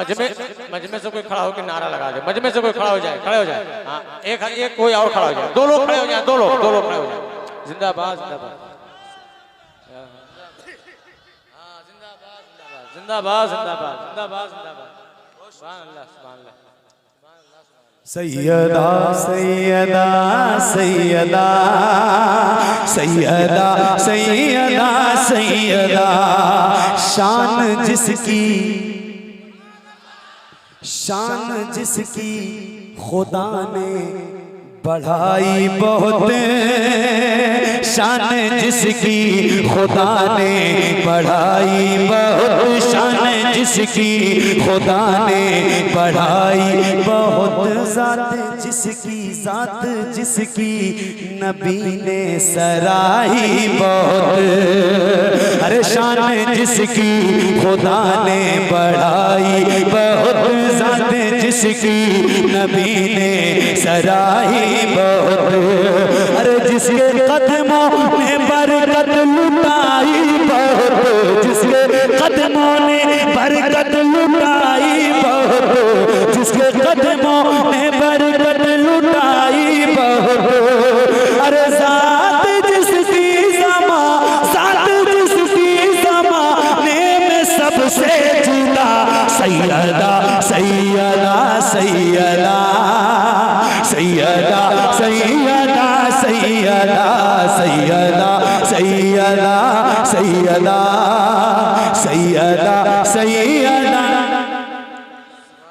मजमे से कोई खड़ा होकर नारा लगा दे, मजमे से कोई खड़ा हो जाए, खड़े हो जाए। हाँ, एक कोई और खड़ा हो जाए, दो लोग खड़े हो जाए, दो लोग खड़े हो जाए। जिंदाबाद जिंदाबाद, जिंदाबाद जिंदाबाद जिंदाबाद जिंदाबाद। सुभान अल्लाह सुभान अल्लाह। सैयदा सैयदा सैयदा सैयदा सैयदा सैयदा, शान जिसकी खुदा ने बढ़ाई बहुत, शान जिसकी खुदा ने बढ़ाई बहुत, शान जिसकी खुदा ने बढ़ाई बहुत, ज़ात जिसकी नबी ने सराही बहुत। अरे शान जिसकी खुदा ने बढ़ाई बहुत, ज़ात जिसकी नबी ने सराही बहुत। अरे जिसके कदमों ने बरकत लुटाई बहुत, जिसके कदमों ने बरकत लुटाई बहुत, जिसके कदमों ने बरकत लुटाई बहुत। अरे ज़ात जिसकी ज़माने में सबसे जुदा, सैयदा सैयदा सैयदा सैयदा सैयदा सैयदा सैयदा सैयदा सैयदा सैयदा सैयदा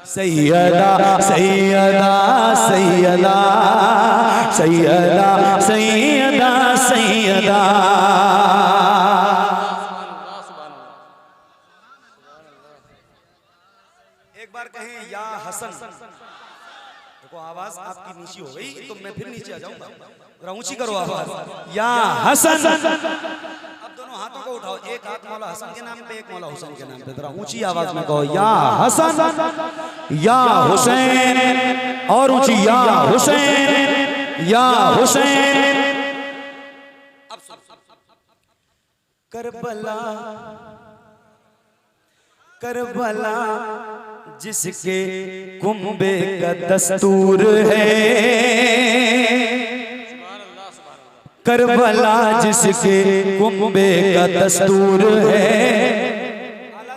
सैयदा सैयदा सैयदा सैयदा सैयदा सैयदा। एक बार कहें या हसन। देखो आवाज आपकी नीची हो गई तो मैं फिर नीचे आ जाऊंगा, जरा ऊंची करो आवाज। या हसन। अब दोनों हाथों को उठाओ, एक हाथ मौला हसन के नाम पे, एक मौला हुसैन के नाम पे। जरा ऊंची आवाज में कहो या हसन या हुसैन, और ऊंची या हुसैन या हुसैन। करबला करबला जिसके कुंबे का दस्तूर है, करबला जिसके कुंबे का दस्तूर है।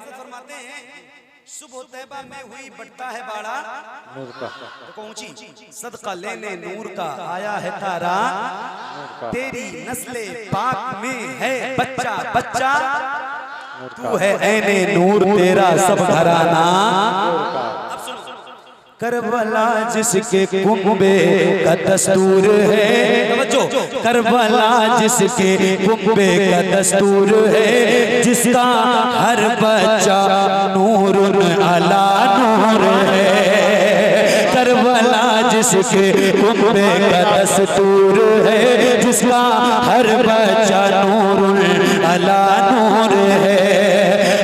फरमाते हैं सुबह तैबा में हुई बढ़ता है बाड़ा नूर का, देखो ऊंची, सदका लेने नूर का आया है तारा, तेरी नस्ले पाक में है बच्चा बच्चा, तू है ऐने नूर तेरा सब घराना। करबला जिसके कुंबे का दस्तूर है, करबला जिसके कुंबे का दस्तूर है, जिसका हर बच्चा नूर अला नूर है। करबला जिसके कुंबे का दस्तूर है, जिसका हर बच्चा नूर अला नूर है।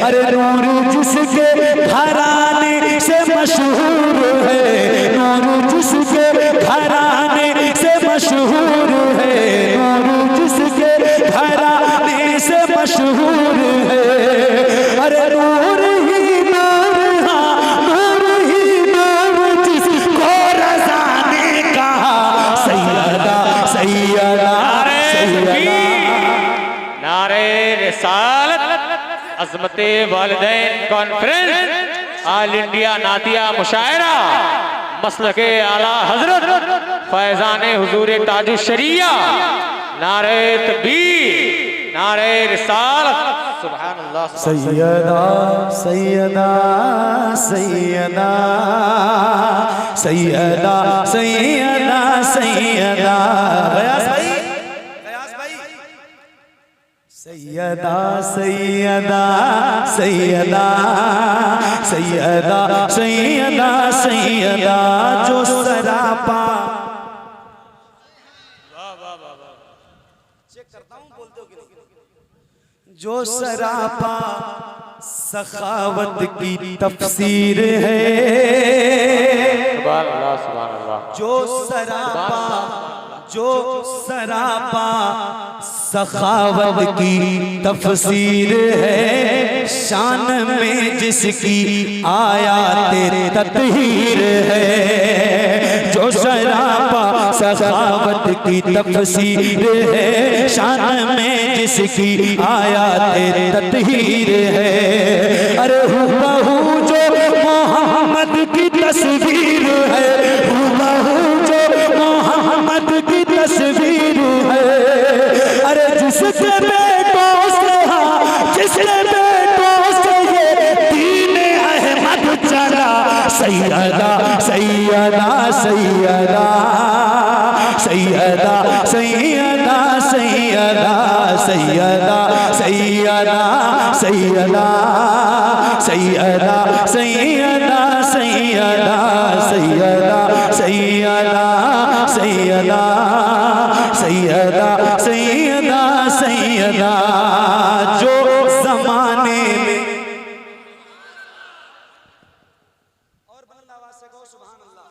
अरे नूर जिसके घराने से मशहूर है, नूर जिसके घराने से मशहूर है, नूर जिसके घराने से मशहूर है। अरे नूर ही नूर, हाँ नूर ही नूर, जिसको रज़ा ने कहा सैयदा सैयदा सैयदा। नारे रिसालत, अज़मते वालिदैन कॉन्फ्रेंस, ऑल इंडिया नातिया मुशायरा, मसलके आला हजरत फैजाने हुजूर ताजु शरिया, नारे तकबीर, नारे रिसालत, सुभान अल्लाह। सैयदा सैयदा सैयदा सैयदा सैयदा सैयदा। सैयदा सैयदा सैयदा सैयदा सैयदा सैयदा, जो सरापा, चेक करता हूं बोलते हो कि नहीं, जो सरापा सखावत की तफसीर है, सुभान अल्लाह सुभान अल्लाह। जो सरापा सखावत की तफसीर है, शान में जिसकी आयात तत्हीर है, जो सरापा सखावत की तफसीर है, शान में जिसकी आयात तत्हीर है। अरे हूबहू जो मोहम्मद की तस्वीर है, हूबहू जो मोहम्मद की तस्वीर है। अरे जिसके बेटों से जिसके बेटों से ये दीन अहमद चला, सैयदा सैयदा सैयदा सैयदा सैयदा सैयदा सैयदा सैयदा सैयदा सैयदा सैयदा सैयदा सैयदा सैयदा सैयदा सैयदा सैयदा सैयदा। जो जमाने में और बुलंद आवाज से कहो सुभान अल्लाह।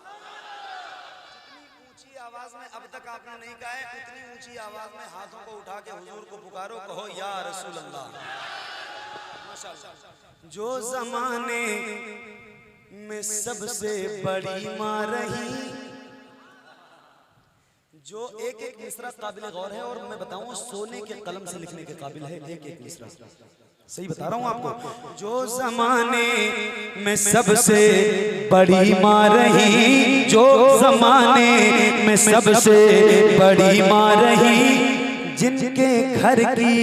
जितनी ऊंची आवाज में अब तक आपने नहीं कहा है, उतनी ऊंची आवाज में हाथों को उठा के हुजूर को पुकारो, कहो या रसूल अल्लाह। माशाअल्लाह। जो जमाने में सबसे बड़ी माँ रही, जो एक एक मिसरा काबिल गौर है, और मैं बताऊं सोने के कलम से लिखने के काबिल है एक एक मिसरा। सही बता रहा हूं आपको। जो जमाने में सबसे बड़ी माँ रही, जो जमाने में सबसे बड़ी माँ रही, जिनके घर की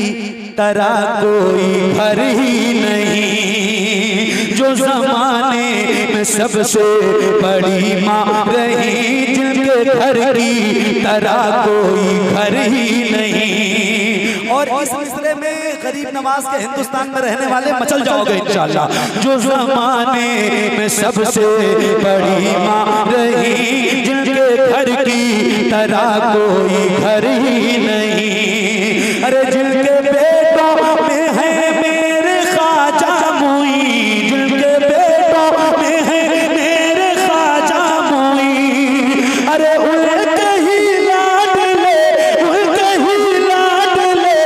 तरह कोई घर ही नहीं। जो जमाने में सबसे बड़ी माँ रही, जिनके घर की तरह कोई घर ही नहीं। और इस मिसरे में गरीब नवाज के हिंदुस्तान में रहने वाले मचल जाओगे इंशाअल्लाह। जो जमाने में सबसे बड़ी माँ रही, जिनके घर की तरह कोई घर ही नहीं। अरे जिनके बेटों में है मेरे ख्वाजा मुई, जिनके बेटों में है मेरे ख्वाजा मुई, अरे उनके ही लाडले, उनके ही लाडले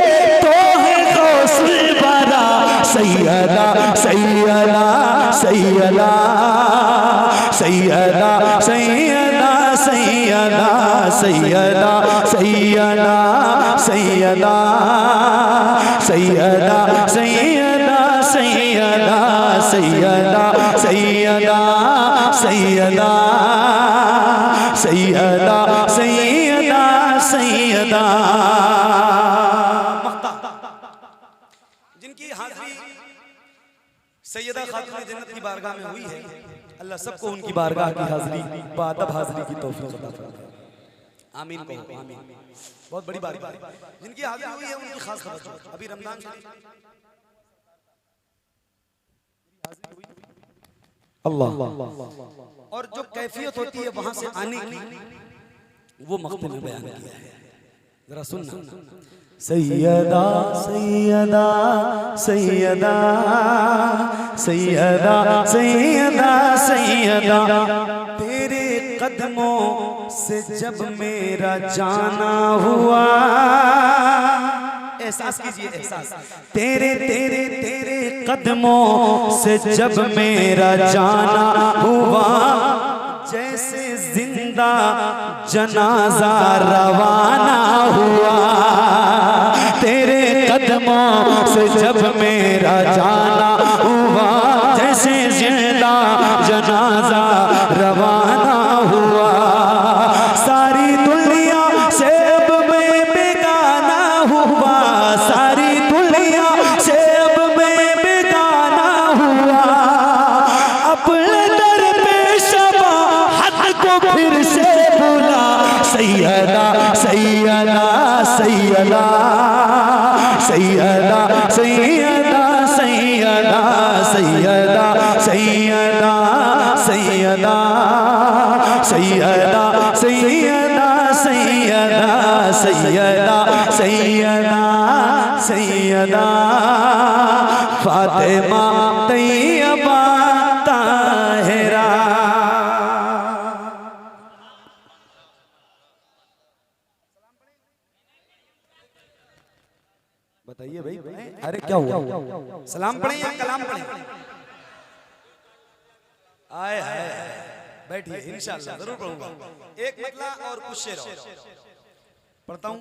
तो है गौसे बरा, सैयदा सैयदा सैयदा सैयदा सैयदा सैयदा सैयदा सैयदा सैयदा सैयदा सैयदा सैयदा सैयदा सैयदा सैयदा सैयदा सैयदा सैयदा। जिनकी हाजिरी सैयदा खातून जन्नत की बारगाह में हुई है, अल्लाह सबको उनकी बारगाह की हाजिरी बादब हाजिरी की तौफीक अता फरमाए। आमीन कहो आमीन। बहुत बड़ी बात है। जिनकी हाजिरी हुई है उनकी खास खबर। अभी रमजान शरीफ अल्लाह, और जो कैफियत होती है वहां से आने की, वो मख्तूम में बयान किया है। जरा सुनना। सैयदा सैयदा सैयदा सैयदा सैयदा सैयदा, तेरे कदमों से जब मेरा जाना हुआ, एहसास कीजिए एहसास। तेरे तेरे तेरे कदमों से जब मेरा जाना हुआ, जैसे जिंदा जनाजा रवाना हुआ। तेरे कदमों से जब मेरा जाना हुआ, जैसे जिंदा जनाजा रवाना हुआ। सारी दुनिया से अब मैं बेगाना हुआ, सारी दुनिया से अब मैं बेगाना हुआ। अपने दर पे शबाहत को फिर से बुला, सैयदा सैयदा सैयदा सैयदा सैयदा सैयदा सैयदा सैयदा सैयदा सैयदा सैयदा सैयदा सैयदा सैयदा सैयदा फातिमा तैयबा ताहिरा। बताइए भाई। अरे क्या हुआ? सलाम पढ़े या कलाम पढ़े? आए हाय, बैठिए, इंशाल्लाह जरूर पढ़ूंगा। एक मतला और कुछ शेर पढ़ता हूँ,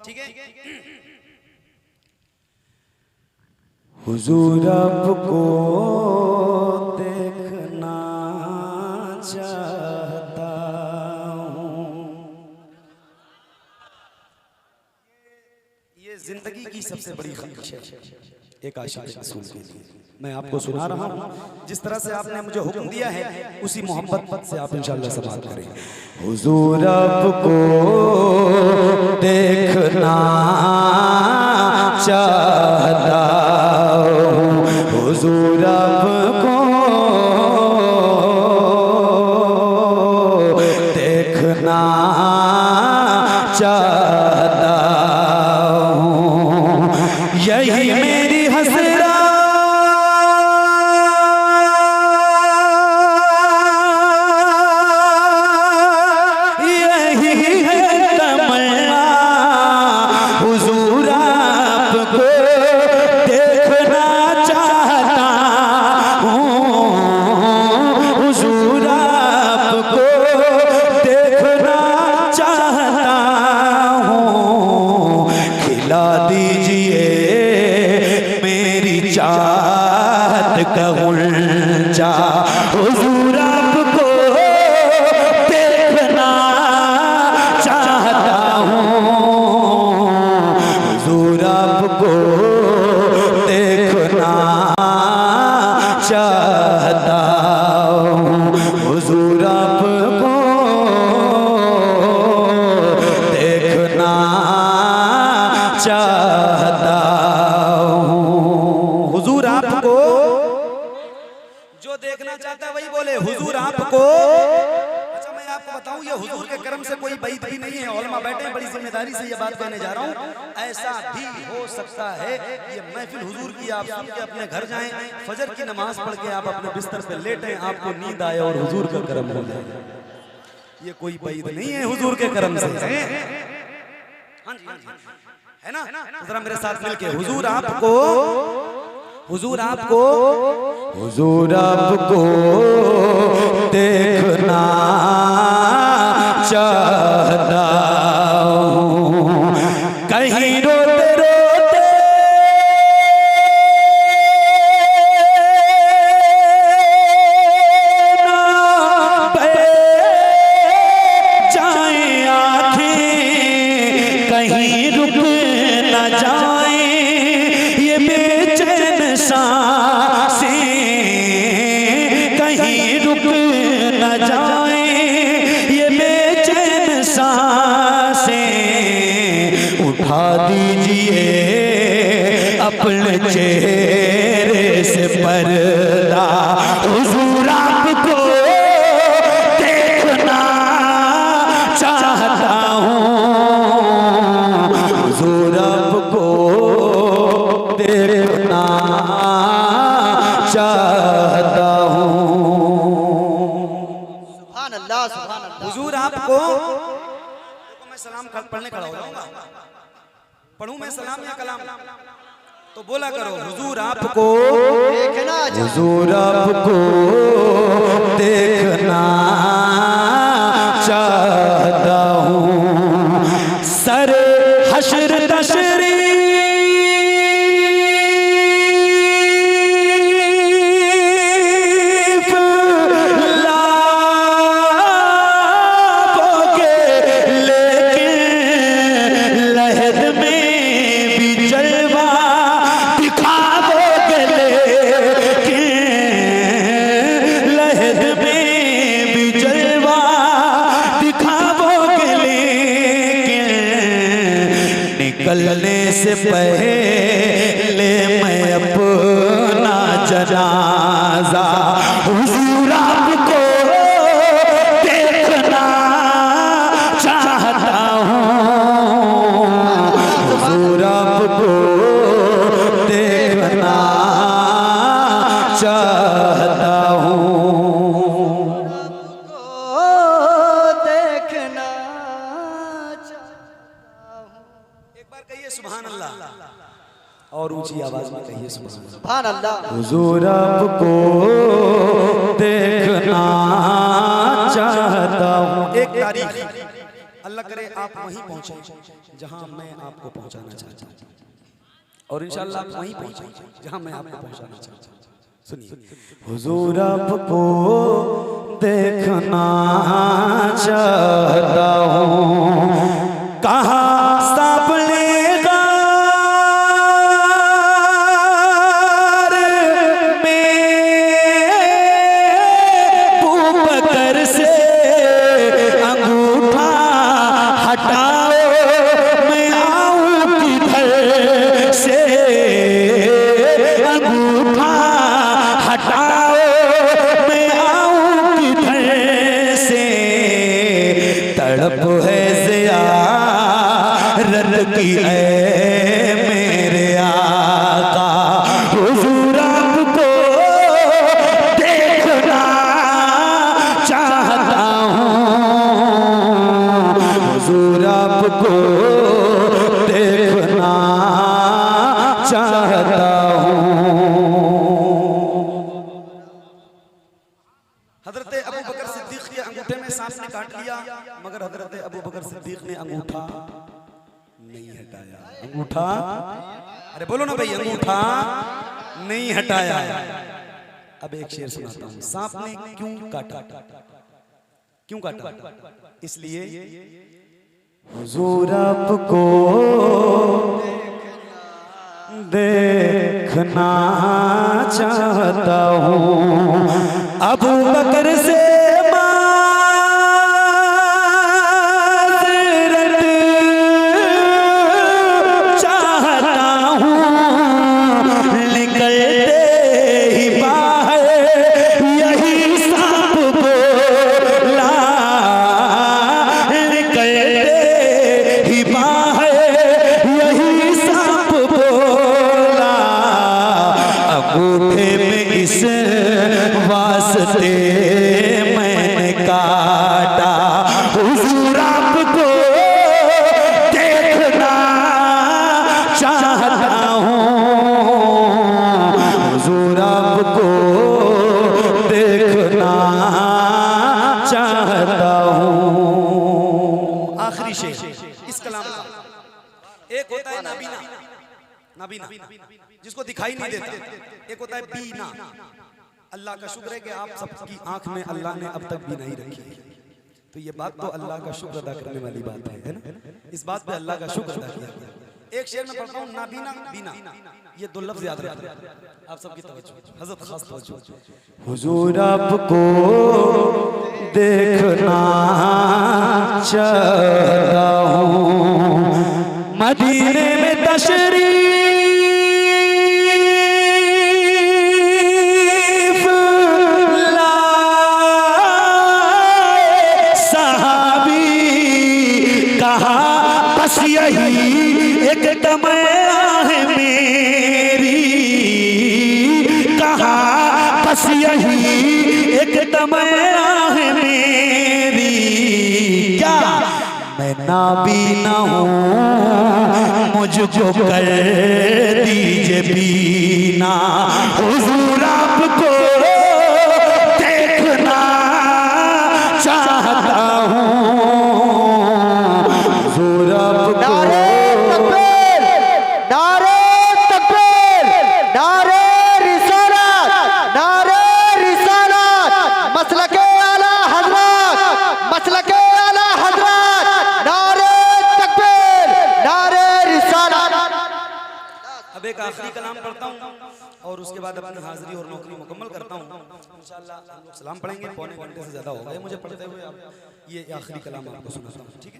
ठीक है? हुजूर आपको देखना चाहता हूँ। ये जिंदगी की सबसे बड़ी ख्वाहिश है एक आशिक रसूल के लिए। मैं आपको सुना रहा हूँ, जिस तरह से आपने मुझे हुक्म दिया है उसी मोहब्बत से आप इंशाअल्लाह समाअत करें। हुजूर आपको देखना चाहता हूँ, हुजूर आपको देखना चाहता हूँ, यही मेरी हसरत, यही है तमन्ना, हुजूर आपको देखना चाहता हूँ, हुजूर आपको देखना चाहता हूँ, खिला दीजिए मेरी चाहत का गुंजा, हुजूर आपको देखना चाहता हूँ, हुजूर आपको देखना चाहता हूँ, हुजूर आपको देखना चाहता हूँ। हुजूर आपको जो देखना चाहता है वही बोले, हुजूर आपको। अच्छा मैं आपको बताऊं, ये हुजूर के करम से कोई बैत भी नहीं है, उलमा बैठे हैं, बड़ी जिम्मेदारी से ये बात कहने जा रहा हूँ। ऐसा भी हो सकता है ये महफिल हुजूर की आप सुन के अपने घर जाएं, फजर की नमाज पढ़ के आप अपने बिस्तर पे लेटें, आपको नींद आए और हुजूर का करम हो जाए। ये कोई बैत नहीं है हुजूर के करम से। हाँ जी, है ना? जरा मेरे साथ मिलके, हुजूर आपको, हुजूर आपको, हुजूर आपको देखना चाहता हूँ, कहीं रोते रोते ना बह जाए आँखें, कहीं रुक न जाए ये बेचैन सांसें, कहीं रुक न जाए ये बेचैन सांसें, उठा दीजिए अपने चेहरे से पर्दा, हुजूर आपको देखना चाहता हूँ, हुजूर आपको देखना चाहता हूँ। सुभान अल्लाह, सुभान अल्लाह। हुजूर आपको, देखो मैं सलाम पढ़ने खड़ा हो जाऊंगा, पढ़ूं मैं सलाम या कलाम? तो बोला करो, हुजूर आपको देखना चाहता, हुजूर आपको देखना चाहता हूँ, सर हश्र तशरीफ लाओगे, लेकिन लहद में भी जलवा दिखाओगे, लेकिन लहद में भी जलवा दिखाओगे, लेकिन निकलने से पहले मैं अपना जनाजा हुजूर आपको देखना चाहता हूँ, हुजूर आपको देखना चाहता हूँ। को देखना चाहता हूँ। एक बार कहिए सुभान अल्लाह। और ऊंची आवाज में कहिए सुभान सुभान अल्लाह। हुजूर आपको देखना चाहता हूँ। एक तारीख अल्लाह करे आप वहीं पहुंचे जहां मैं आपको पहुंचाना चाहता हूँ, और इंशाअल्लाह आप वहीं पहुंचे जहां मैं आपको पहुंचाना चाहता हूँ। सुनिए, हुजूर आपको देखना चाहता हूँ, कहाँ सामने मेरे आका, हुजूर आपको देखना चाहता हूँ, हुजूर आपको देखना चाहता हूँ। हजरत अबू बकर सिद्दीक के अंगूठे में सांप ने काट लिया, मगर हजरत अबू बकर सिद्दीक ने अंगूठा नहीं हटाया। अंगूठा, अरे बोलो ना भाई, अंगूठा नहीं हटाया। अब एक शेर सुनाता हूं। सांप ने क्यों काटा? क्यों काटा? इसलिए हुजूर आपको देखना चाहता हूं, अबू बकर से मैंने काटा, हुजूर आपको देखना चाहता हूँ, हुजूर आपको देखना चाहता हूँ। आखिरी शेर इस कलाम का। एक होता है नाबीना, नाबीना जिसको दिखाई नहीं देता, एक होता है बीना। अल्लाह का शुक्र है कि आप सबकी आंख में अल्लाह ने अब तक भी नहीं रखी, तो ये बात तो अल्लाह का शुक्र अदा करने वाली बात है ना? इस बात पे अल्लाह का शुक्र अदा किया। एक शेर में पढ़ता हूँ, नाबीना बीना, ये दो लफ्ज याद रखना। आप सबकी तवज्जो, हज़रत खास तवज्जो। हुजूर आपको देखना चाहता हूँ, मदीने में तशरीफ यही एक तमन्ना है मेरी, कहा बस यही एक तमन्ना है मेरी, क्या मैं नाबीना हूँ, मुझको कर दीजिए बीना, हुजूर आपको देखना चाहता हूँ, हुजूर आपको। एक आखिरी कलाम पढ़ता हूँ और उसके बाद अपनी हाजिरी और नौकरी मुकम्मल करता हूँ। इंशाअल्लाह हम लोग सलाम पढ़ेंगे, पौने घंटे से ज्यादा हो गए मुझे पढ़ते हुए। अब ये आखिरी कलाम आपको सुनाता हूँ, ठीक है?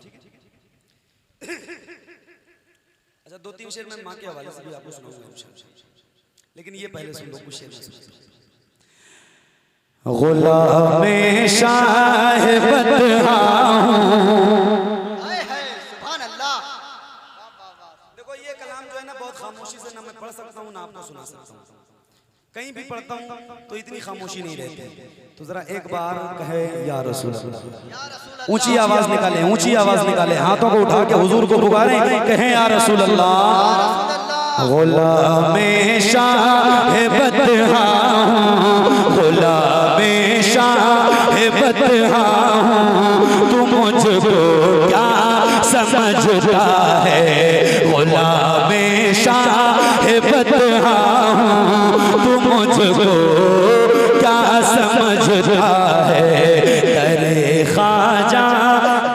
अच्छा, दो तीन शेर मैं माँ के हवाले से भी आपको सुनाऊंगा इंशाअल्लाह, लेकिन ये पहले सुन लो कुछ शेर। गुलामे शाह बदहा खामोशी से ना मैं पढ़ सकता हूँ ना आपको सुना सकता हूँ, कहीं भी पढ़ता हूँ तो इतनी खामोशी नहीं रहती। तो जरा एक बार कहे या रसूल अल्लाह, ऊंची आवाज निकाले, ऊंची आवाज निकाले, हाथों को उठा के हुजूर को पुकारें, कहें या रसूल अल्लाह। गुलाम शाह बतहा गुलाम शाह बतहा तू मुझको क्या समझता है गुलाम शाह बतहा तू मुझको क्या समझता है तेरे ख्वाजा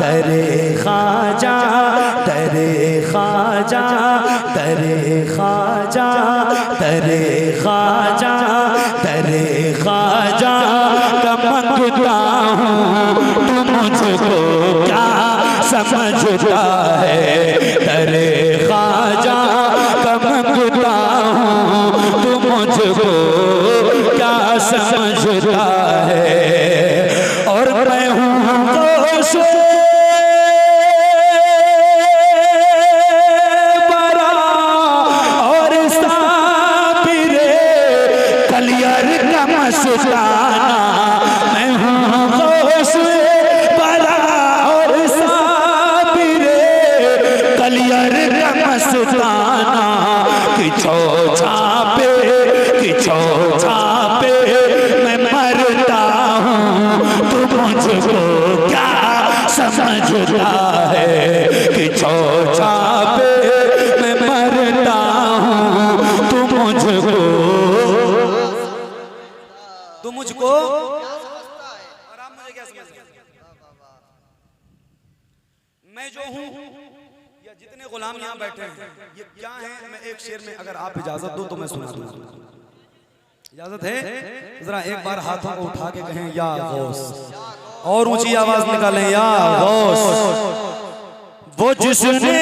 तेरे ख्वाजा तेरे ख्वाजा तेरे ख्वाजा तेरे ख्वाजा तेरे ख्वाजा का मंगता हूँ तू मुझको क्या समझता है तेरे ख्वाजा का मंगता हूँ तू मुझको क्या समझता है और मैं हूँ मैं हूँ गौस बरा और साबिरे कलियर का मस्ताना कि छापे मैं मरता हूँ तू मुझको क्या समझता है कि छापे मैं मरता हूँ तू मुझको और आप मुझे क्या समझते हैं? मैं जो हूं या जितने गुलाम यहाँ बैठे हैं ये क्या है? मैं एक शेर में अगर आप इजाजत दो तो मैं सुना दूं। इजाजत है? जरा एक बार हाथों को उठा के कहें या गौस और ऊंची आवाज निकालें या गौस। वो जिसने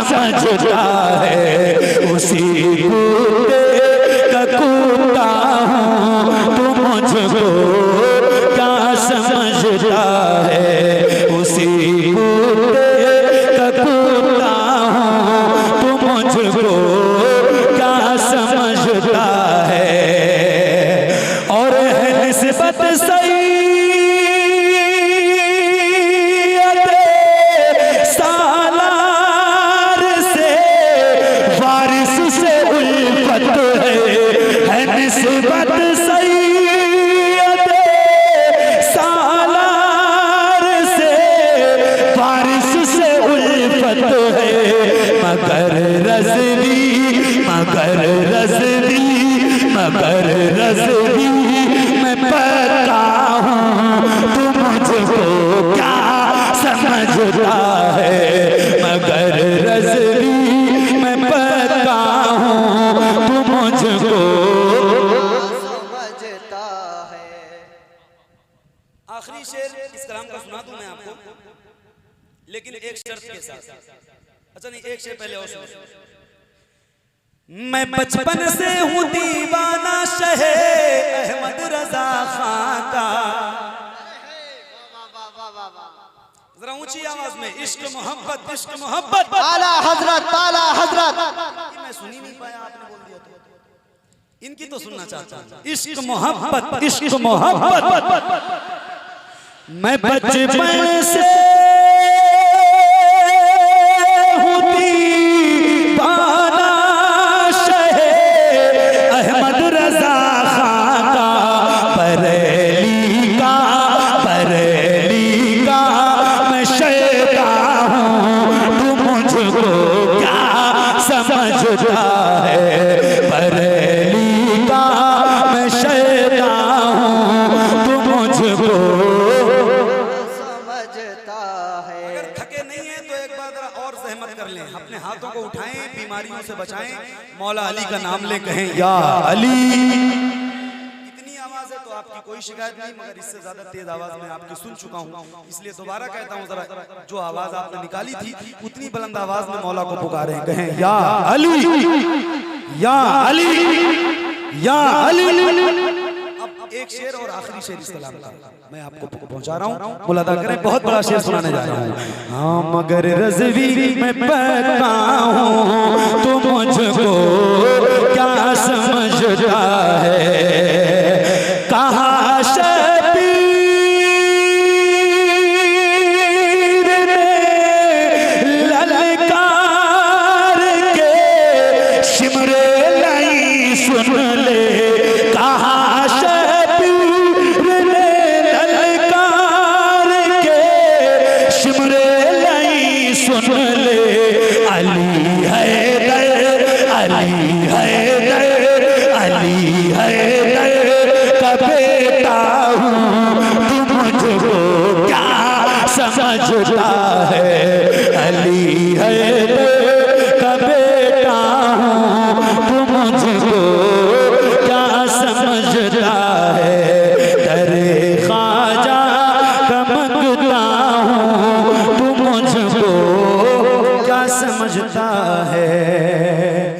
समझता है उसी कूदे का कूदा हूँ तू मुझको क्या समझता है उसी कूदे का कूदा हूँ तू मुझको क्या समझता है और है निस्बत सही निस्बत सैयद सालार से बारिश से उल्फत है मगर रज़वी मैं पता हूँ तू मुझको क्या समझता है मगर रज़वी मैं पता हूँ तू मुझको आखिरी शेर इस कलाम का सुना दूं मैं आपको लेकिन एक शर्त के साथ। अच्छा नहीं एक शेर पहले और सुनो। मैं बचपन से हूँ दीवाना शहे अहमद रजा खां का। जरा ऊंची आवाज में इश्क मोहब्बत आला हजरत मैं सुन ही नहीं पाया आपने बोल दिया तो इनकी तो सुनना चाहता हूं। इश्क मोहब्बत मैं बचपन से हूँ दीवाना शहे अहमद रजा खां का बरेली का मैं शैदा हूँ तू मुझको क्या समझता है बरेली का मैं शैदा हूँ तू मुझको अपने हाथों को उठाएं बीमारियों से बचाएं मौला अली का नाम ले कहें या अली। इतनी आवाज है तो आपकी कोई शिकायत नहीं, मगर इससे ज्यादा तेज आवाज में आपकी सुन चुका हूँ, इसलिए दोबारा कहता हूँ जरा जो आवाज आपने निकाली थी उतनी बुलंद आवाज में मौला को पुकारे, कहें या अली या अली या अली। अब एक शेर और आखिरी शेर इस कलाम का मैं आपको पहुंचा रहा हूँ, मुलादा करें, बहुत बड़ा शेर सुनाने जा रहा हूँ। हाँ मगर रज़वी में पता हूँ तो मुझको क्या समझता है, कहाँ शबीर ने ललकार के शिमरे लाई सुन ले, कहाँ शबीर ने ललकार के शिमरे लाई सुन ले, अली हैदर अली हैदर अली हैदर का बेटा हूँ, तू मुझको क्या समझता है, अली हैदर का बेटा हूँ, तू मुझको क्या समझता है, दरे ख्वाजा का मंगता हूँ, तू मुझको क्या समझता है।